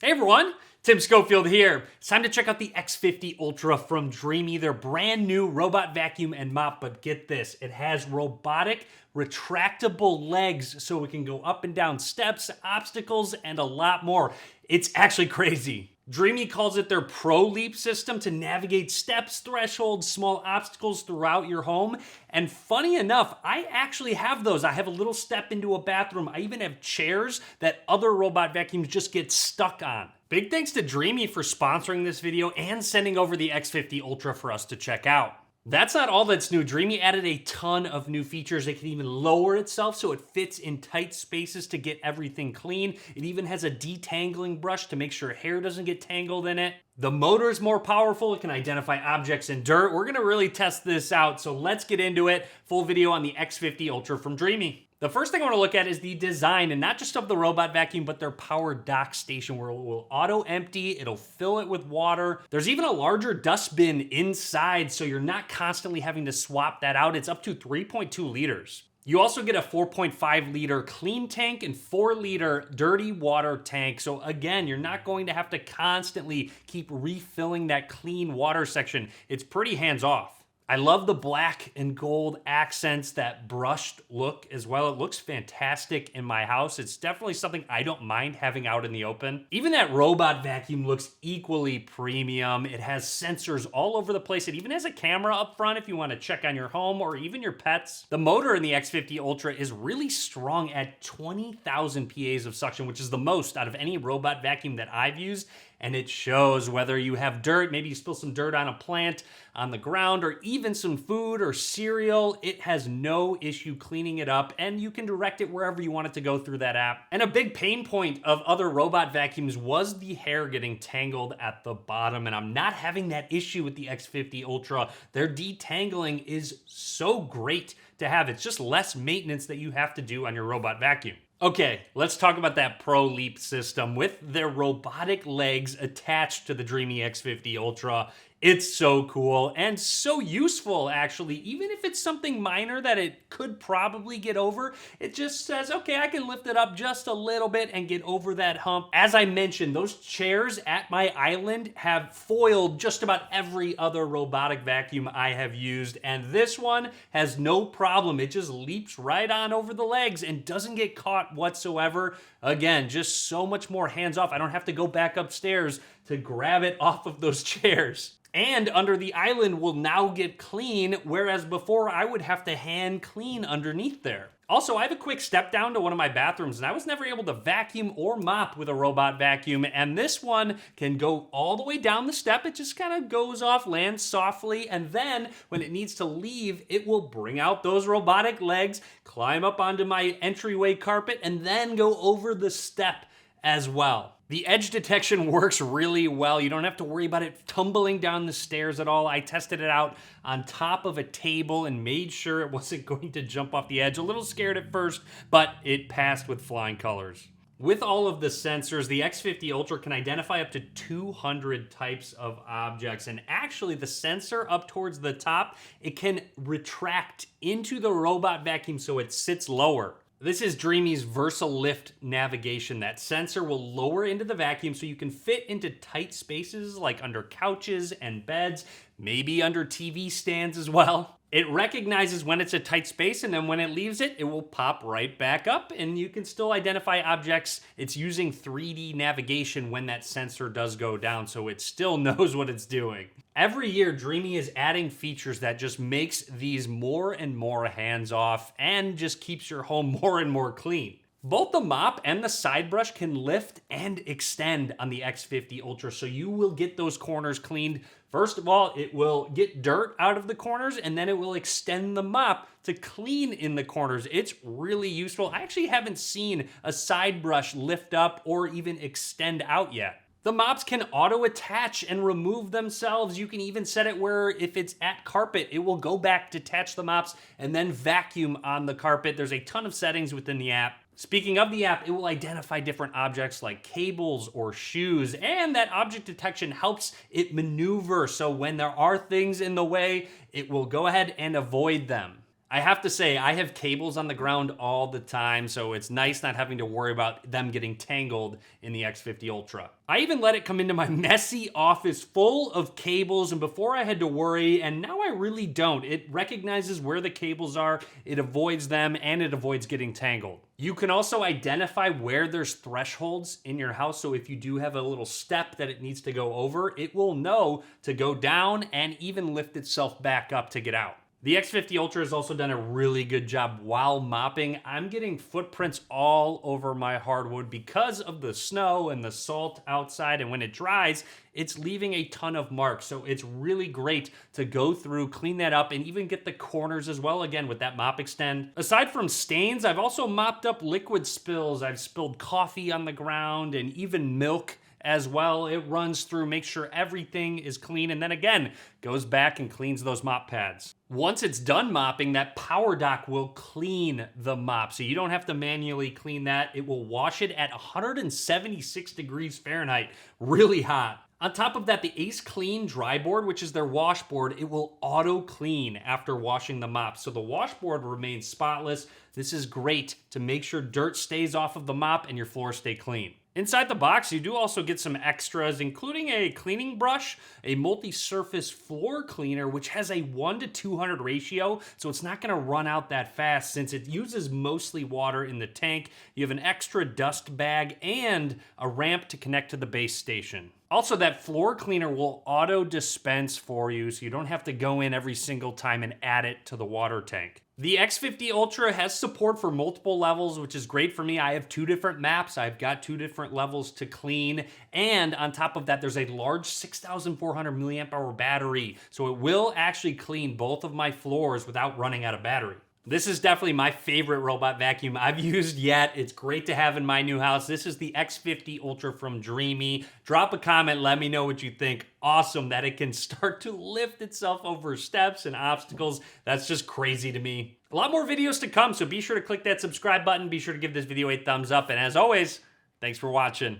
Hey everyone, Tim Schofield here. It's time to check out the X50 Ultra from DREAME, their brand new robot vacuum and mop, but get this, it has robotic retractable legs so it can go up and down steps, obstacles, and a lot more. It's actually crazy. DREAME calls it their Pro Leap system to navigate steps, thresholds, small obstacles throughout your home. And funny enough, I actually have those. I have a little step into a bathroom. I even have chairs that other robot vacuums just get stuck on. Big thanks to DREAME for sponsoring this video and sending over the X50 Ultra for us to check out. That's not all that's new. DREAME added a ton of new features. It can even lower itself so it fits in tight spaces to get everything clean. It even has a detangling brush to make sure hair doesn't get tangled in it. The motor is more powerful. It can identify objects in dirt. We're gonna really test this out, so let's get into it. Full video on the X50 Ultra from DREAME. The first thing I want to look at is the design, and not just of the robot vacuum, but their power dock station where it will auto empty, it'll fill it with water. There's even a larger dustbin inside, so you're not constantly having to swap that out. It's up to 3.2 liters. You also get a 4.5 liter clean tank and 4 liter dirty water tank. So again, you're not going to have to constantly keep refilling that clean water section. It's pretty hands off. I love the black and gold accents, that brushed look as well. It looks fantastic in my house. It's definitely something I don't mind having out in the open. Even that robot vacuum looks equally premium. It has sensors all over the place. It even has a camera up front if you want to check on your home or even your pets. The motor in the X50 Ultra is really strong at 20,000 PAs of suction, which is the most out of any robot vacuum that I've used. And it shows whether you have dirt, maybe you spill some dirt on a plant, on the ground, or even some food or cereal. It has no issue cleaning it up, and you can direct it wherever you want it to go through that app. And a big pain point of other robot vacuums was the hair getting tangled at the bottom, and I'm not having that issue with the X50 Ultra. Their detangling is so great to have. It's just less maintenance that you have to do on your robot vacuum. Okay, let's talk about that Pro Leap system with their robotic legs attached to the DREAME X50 Ultra. It's so cool and so useful, actually. Even if it's something minor that it could probably get over, it just says, okay, I can lift it up just a little bit and get over that hump. As I mentioned, those chairs at my island have foiled just about every other robotic vacuum I have used, and this one has no problem. It just leaps right on over the legs and doesn't get caught whatsoever. Again, just so much more hands-off. I don't have to go back upstairs to grab it off of those chairs. And under the island will now get clean, whereas before I would have to hand clean underneath there. Also, I have a quick step down to one of my bathrooms, and I was never able to vacuum or mop with a robot vacuum, and this one can go all the way down the step. It just kind of goes off, lands softly, and then when it needs to leave, it will bring out those robotic legs, climb up onto my entryway carpet, and then go over the step as well. The edge detection works really well. You don't have to worry about it tumbling down the stairs at all. I tested it out on top of a table and made sure it wasn't going to jump off the edge. A little scared at first, but it passed with flying colors. With all of the sensors, the X50 Ultra can identify up to 200 types of objects. And actually, the sensor up towards the top, it can retract into the robot vacuum so it sits lower. This is DREAME's VersaLift navigation. That sensor will lower into the vacuum so you can fit into tight spaces like under couches and beds, maybe under TV stands as well. It recognizes when it's a tight space, and then when it leaves it, it will pop right back up, and you can still identify objects. It's using 3D navigation when that sensor does go down, so it still knows what it's doing. Every year, DREAME is adding features that just makes these more and more hands-off and just keeps your home more and more clean. Both the mop and the side brush can lift and extend on the X50 Ultra, so you will get those corners cleaned. First of all, it will get dirt out of the corners, and then it will extend the mop to clean in the corners. It's really useful. I actually haven't seen a side brush lift up or even extend out yet. The mops can auto-attach and remove themselves. You can even set it where if it's at carpet, it will go back, detach the mops, and then vacuum on the carpet. There's a ton of settings within the app. Speaking of the app, it will identify different objects like cables or shoes, and that object detection helps it maneuver. So when there are things in the way, it will go ahead and avoid them. I have to say, I have cables on the ground all the time, so it's nice not having to worry about them getting tangled in the X50 Ultra. I even let it come into my messy office full of cables, and before I had to worry, and now I really don't. It recognizes where the cables are, it avoids them, and it avoids getting tangled. You can also identify where there's thresholds in your house, so if you do have a little step that it needs to go over, it will know to go down and even lift itself back up to get out. The X50 Ultra has also done a really good job while mopping. I'm getting footprints all over my hardwood because of the snow and the salt outside, and when it dries, it's leaving a ton of marks. So it's really great to go through, clean that up, and even get the corners as well, again, with that mop extend. Aside from stains, I've also mopped up liquid spills. I've spilled coffee on the ground and even milk as well. It runs through, makes sure everything is clean, and then again, goes back and cleans those mop pads. Once it's done mopping, that power dock will clean the mop, so you don't have to manually clean that. It will wash it at 176 degrees Fahrenheit, really hot. On top of that, the Ace Clean dry board, which is their washboard, it will auto clean after washing the mop. So the washboard remains spotless. This is great to make sure dirt stays off of the mop and your floors stay clean. Inside the box, you do also get some extras, including a cleaning brush, a multi-surface floor cleaner, which has a 1 to 200 ratio, so it's not going to run out that fast since it uses mostly water in the tank. You have an extra dust bag and a ramp to connect to the base station. Also, that floor cleaner will auto dispense for you, so you don't have to go in every single time and add it to the water tank. The X50 Ultra has support for multiple levels, which is great for me. I have 2 different maps. I've got 2 different levels to clean. And on top of that, there's a large 6,400 milliamp hour battery. So it will actually clean both of my floors without running out of battery. This is definitely my favorite robot vacuum I've used yet. It's great to have in my new house. This is the X50 Ultra from DREAME. Drop a comment, let me know what you think. Awesome that it can start to lift itself over steps and obstacles. That's just crazy to me. A lot more videos to come, so be sure to click that subscribe button. Be sure to give this video a thumbs up. And as always, thanks for watching.